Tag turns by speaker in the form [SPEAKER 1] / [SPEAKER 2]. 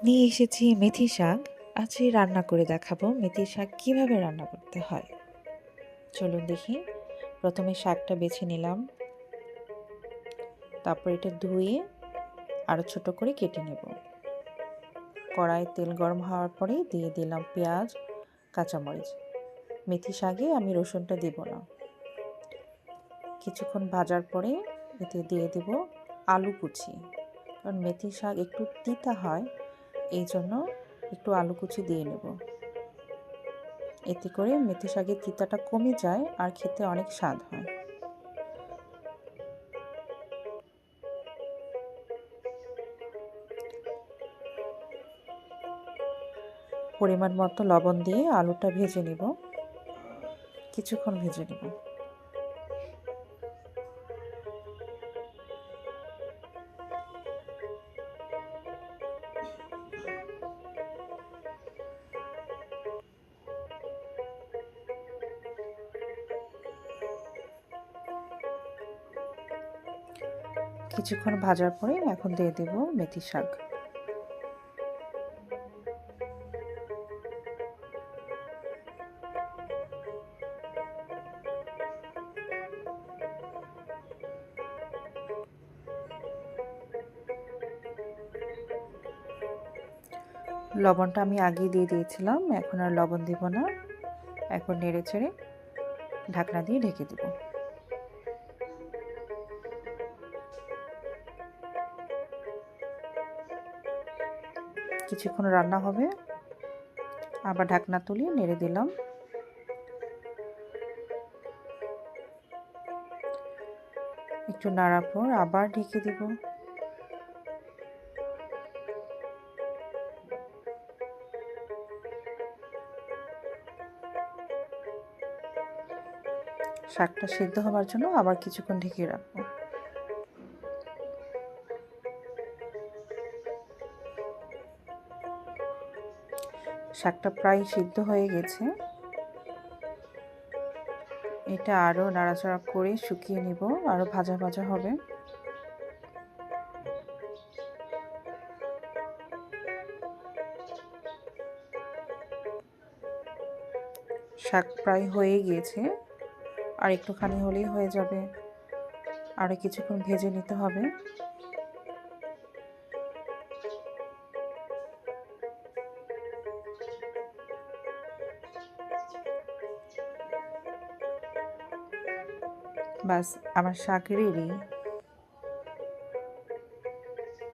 [SPEAKER 1] নিয়ে এসেছি মেথি শাক। আজকে রান্না করে দেখাবো মেথি শাক কিভাবে রান্না করতে হয়। চলুন দেখি। প্রথমে শাকটা বেছে নিলাম, তারপর এটা ধুয়ে আরও ছোট করে কেটে নেব। কড়াইয়ে তেল গরম হওয়ার পরে দিয়ে দিলাম পেঁয়াজ, কাঁচামরিচ। মেথি শাকে আমি রসুনটা দেব না। কিছুক্ষণ ভাজার পরে এতে দিয়ে দেব আলু কুচি, কারণ মেথি শাক একটু তিতা হয়, এই জন্য একটু আলু কুচি দিয়ে নেব। এতে করে মেথি শাকের তিতাটা কমে যায় আর খেতে অনেক স্বাদ হয়। পরিমাণ মতো লবণ দিয়ে আলুটা ভেজে নেব, কিছুক্ষণ ভেজে নেব। কিছুক্ষণ ভাজার পরে এখন দিয়ে দেব মেথি শাক। লবণটা আমি আগেই দিয়ে দিয়েছিলাম, এখন আর লবণ দিব না। এখন নেড়ে চেড়ে ঢাকনা দিয়ে ঢেকে দেব। কিছুক্ষণ রান্না হবে, আবার ঢাকনা তুলে নেড়ে দিলাম। একটু নাড়ার পর আবার ঢেকে দেব। শাকটা সিদ্ধ হওয়ার জন্য আবার কিছুক্ষণ ঢেকে রাখবো। শাকটা প্রায় সিদ্ধ হয়ে গেছে। এটা আরও নাড়াচাড়া করে শুকিয়ে নিব, আরও ভাজা ভাজা হবে। শাক প্রায় হয়ে গিয়েছে, আর একটুখানি হলেই হয়ে যাবে। আরও কিছুক্ষণ ভেজে নিতে হবে। বাস, আমার শাক রেডি।